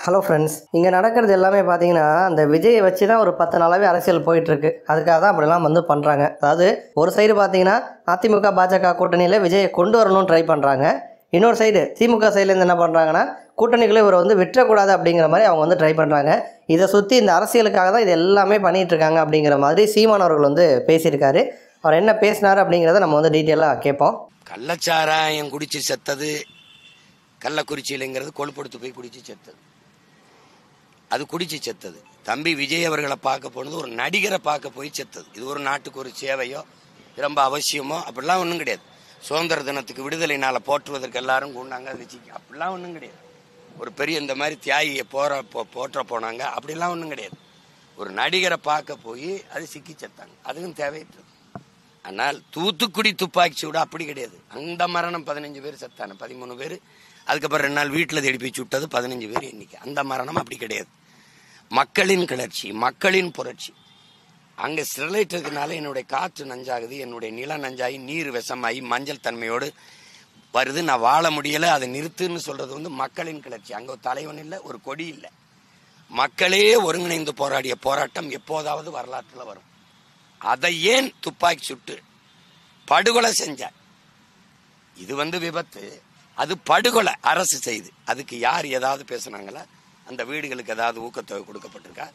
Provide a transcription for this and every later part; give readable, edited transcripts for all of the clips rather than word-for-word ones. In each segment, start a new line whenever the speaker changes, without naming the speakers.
Hello friends, இங்கே நடக்கிறது எல்லாமே பார்த்தீங்கன்னா அந்த விஜயை வச்சு தான் ஒரு 10 நாளாகவே அரசியல் போயிட்டுருக்கு. அதுக்காக தான் அப்படிலாம் பண்ணுறாங்க. அதாவது ஒரு சைடு பார்த்தீங்கன்னா அதிமுக பாஜக கூட்டணியில் விஜயை கொண்டு வரணும்னு ட்ரை பண்ணுறாங்க. இன்னொரு சைடு திமுக சைட்லேருந்து என்ன பண்ணுறாங்கன்னா கூட்டணிக்குள்ளே இவர் விட்டுறக்கூடாது அப்படிங்கிற மாதிரி அவங்க ட்ரை பண்ணுறாங்க. இதை சுற்றி இந்த அரசியலுக்காக தான் இது எல்லாமே பண்ணிகிட்ருக்காங்க அப்படிங்கிற மாதிரி சீமான் அவர்கள் பேசியிருக்காரு. அவர் என்ன பேசினார் அப்படிங்கிறத நம்ம டீட்டெயிலாக கேட்போம்.
கள்ளச்சாராயம் குடிச்சு செத்தது கள்ளக்குறிச்சியிலங்கிறது கொழுப்படுத்து போய் குடிச்சு செத்தது. அது குடிச்சு செத்தது. தம்பி விஜய் அவர்களை பார்க்க போனது ஒரு நடிகரை பார்க்க போய் செத்தது. இது ஒரு நாட்டுக்கு ஒரு சேவையோ ரொம்ப அவசியமோ அப்படிலாம் ஒன்றும் கிடையாது. சுதந்திர தினத்துக்கு விடுதலை நாளை போற்றுவதற்கு எல்லாரும் கூண்டாங்க, அது அப்படிலாம் ஒன்றும் கிடையாது. ஒரு பெரிய இந்த மாதிரி தியாகியை போற்ற போனாங்க அப்படிலாம் ஒன்றும் கிடையாது. ஒரு நடிகரை பார்க்க போய் அது சிக்கி செத்தாங்க, அதுவும் தேவையற்றது. ஆனால் தூத்துக்குடி துப்பாக்கி சூடு அப்படி கிடையாது. அந்த மரணம் 15 பேர் செத்தான, 13 பேர். அதுக்கப்புறம் 2 நாள் வீட்டில் தேடி போய் சுட்டது 15 பேர் எண்ணிக்கை. அந்த மரணம் அப்படி கிடையாது. மக்களின் கிளர்ச்சி, மக்களின் புரட்சி. அங்கே ஸ்டெர்லைட் இருக்கிறதுனால என்னுடைய காற்று நஞ்சாகுது, என்னுடைய நிலம் நஞ்சாகி நீர் விஷமாகி மஞ்சள் தன்மையோடு வருது, நான் வாழ முடியலை, அதை நிறுத்துன்னு சொல்றது மக்களின் கிளர்ச்சி. அங்கே ஒரு தலைவன் இல்லை, ஒரு கொடி இல்லை. மக்களே ஒருங்கிணைந்து போராடிய போராட்டம் எப்போதாவது வரலாற்றில் வரும். அதை ஏன் துப்பாக்கி சுட்டு படுகொலை செஞ்ச? இது விபத்து, அது படுகொலை அரசு செய்து. அதுக்கு யார் ஏதாவது பேசுனாங்களா? அந்த வீடுகளுக்கு ஏதாவது ஊக்கத்தொகை கொடுக்கப்பட்டிருக்கா?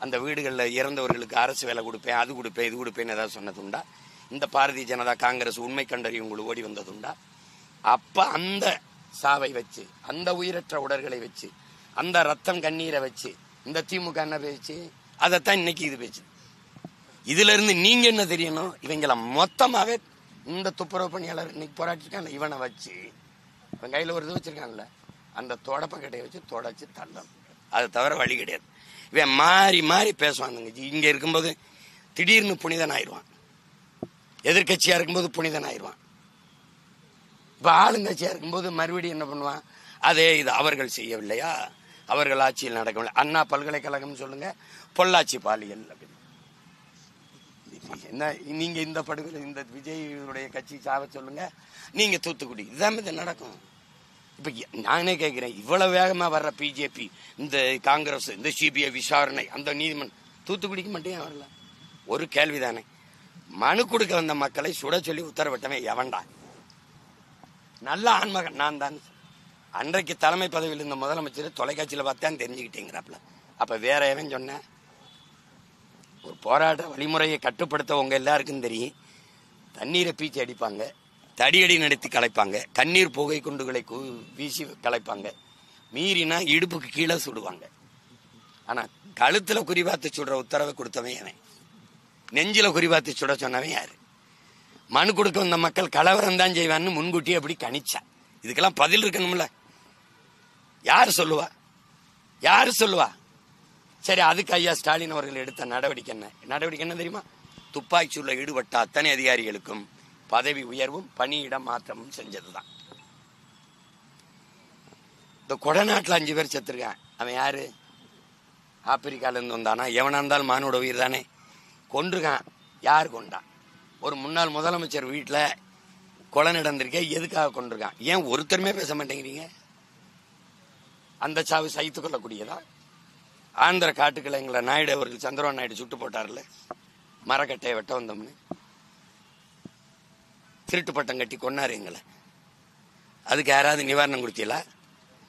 அந்த வீடுகளில் இறந்தவர்களுக்கு அரசு வேலை கொடுப்பேன், அது கொடுப்பேன், இது கொடுப்பேன்னு ஏதாவது சொன்னதுண்டா? இந்த பாரதிய ஜனதா காங்கிரஸ் உண்மை கண்டறியும் உங்களுக்கு ஓடி வந்ததுண்டா? அப்ப அந்த சாவை வச்சு, அந்த உயிரற்ற உடல்களை வச்சு, அந்த ரத்தம் கண்ணீரை வச்சு இந்த திமுக என்ன பேச்சு? அதைத்தான் இன்னைக்கு இது பேச்சு. இதுல இருந்து நீங்க என்ன தெரியணும்? இவங்கள மொத்தமாவே இந்த துப்புரவு பணியாளர் இன்னைக்கு போராட்டிருக்காங்க, இவனை வச்சு இவன் கையில ஒரு இது வச்சிருக்கான்ல, அந்த தொடப்பக்கட்டையை வச்சு தொடச்சு தள்ளணும். அது தவிர வழி கிடையாது. இவன் மாறி மாறி பேசுவானுங்க. இங்க இருக்கும்போது திடீர்னு புனிதன் ஆயிடுவான், எதிர்கட்சியா இருக்கும்போது புனிதன் ஆயிடுவான். இப்ப ஆளுங்கட்சியா இருக்கும்போது மறுபடியும் என்ன பண்ணுவான்? அதே இது அவர்கள் செய்யவில்லையா, அவர்கள் ஆட்சியில் நடக்கவில்லை. அண்ணா பல்கலைக்கழகம் சொல்லுங்க, பொள்ளாச்சி பாலியல் அப்படின்னு. என்ன நீங்க இந்த படுகொலை, இந்த விஜயுடைய கட்சி சாவ சொல்லுங்க, நீங்க தூத்துக்குடி, இதுதான் இது நடக்கும். இப்ப நானே கேட்கிறேன், இவ்வளவு வேகமா வர்ற பிஜேபி, இந்த காங்கிரஸ், இந்த சிபிஐ விசாரணை, அந்த நீதிமன்றம் தூத்துக்குடிக்கு மட்டும் ஏன் வரல? ஒரு கேள்விதானே. மனு கொடுக்க வந்த மக்களை சுட சொல்லி உத்தரவிட்டவன் எவன்டா? நல்ல ஆன்மகன் நான் தான். அன்றைக்கு தலைமை பதவியில் இருந்த முதலமைச்சர் தொலைக்காட்சியில் பார்த்தான் தெரிஞ்சுக்கிட்டேங்கிறாப்ல. அப்ப வேற எவன் சொன்ன? ஒரு போராட்ட வழிமுறையை கட்டுப்படுத்த உங்க எல்லாருக்கும் தெரியும். தண்ணீரை பீச்சி அடிப்பாங்க, தடியடி நடத்தி கலைப்பாங்க, கண்ணீர் புகை குண்டுகளை வீசி கலைப்பாங்க, மீறினா இடுப்புக்கு கீழே சுடுவாங்க. ஆனா கழுத்துல குறிபாத்து சுடுற உத்தரவை கொடுத்தவன் அவன். நெஞ்சில குறிபாத்து சுட சொன்னவன் யாரு? மனு கொடுக்க வந்த மக்கள் கலவரம் தான் செய்வான்னு முன்கூட்டியே அப்படி கணிச்சா. இதுக்கெல்லாம் பதில் இருக்கணும்ல. யாரு சொல்லுவா? யாரு சொல்லுவா? சரி, அதுக்கு ஐயா ஸ்டாலின் அவர்கள் எடுத்த நடவடிக்கை என்ன தெரியுமா? துப்பாக்கி சூடுல ஈடுபட்ட அத்தனை அதிகாரிகளுக்கும் பதவி உயர்வும் பணியிட மாற்றமும் செஞ்சதுதான். இந்த கொடநாட்டில் 5 பேர் செத்துருக்கான். அவன் யாரு? ஆப்பிரிக்கால இருந்து வந்தானா? எவனா இருந்தாலும் மானோட உயிர் தானே. கொன்றுக்கான். யார் கொண்டான்? ஒரு முன்னாள் முதலமைச்சர் வீட்டுல கொலை நடந்திருக்க, எதுக்காக கொண்டிருக்கான்? ஏன் ஒருத்தருமே பேச மாட்டேங்கிறீங்க? அந்த சாவு சகித்துக் கொள்ளக்கூடியதா? ஆந்திர காட்டுக்களை எங்களை நாயுடு அவர்கள், சந்திரபாபு நாயுடு சுட்டு போட்டார்ல, மரக்கட்டையை வெட்ட வந்தோம்னு திருட்டு பட்டம் கட்டி கொன்னாரு எங்களை. அதுக்கு யாராவது நிவாரணம் கொடுத்தீங்களா?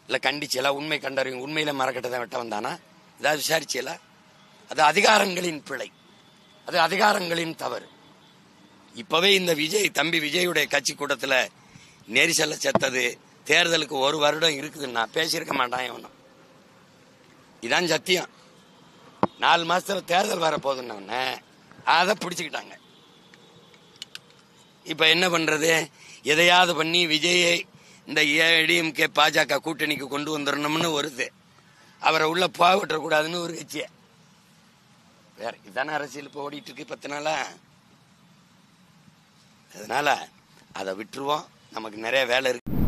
இல்ல கண்டிச்சீங்களா? உண்மை கண்டறியும், உண்மையில மரக்கட்டை தான் வெட்ட வந்தானா? ஏதாவது விசாரிச்சீங்களா? அது அதிகாரங்களின் பிழை, அது அதிகாரங்களின் தவறு. இப்பவே இந்த தம்பி விஜயுடைய கட்சி கூட்டத்துல நெரிசல்ல செத்தது தேர்தலுக்கு 1 வருடம் இருக்குதுன்னா பேசியிருக்க மாட்டான் எவனும். இதான் சத்தியம். 4 மாசத்துல தேர்தல் வர போதுன்னு அதை பிடிச்சுக்கிட்டாங்க. இப்ப என்ன பண்றது? எதையாவது பண்ணி விஜயை இந்த ஏடிஎம்கே பாஜக கூட்டணிக்கு கொண்டு வந்துடணும்னு வருது. அவரை உள்ள போகவிட்ட கூடாதுன்னு ஒரு கட்சிய. வேற இதான அரசியல் இப்ப ஓடிட்டு இருக்கு 10 நாளா. அதனால அதை விட்டுருவோம். நமக்கு நிறைய வேலை இருக்கு.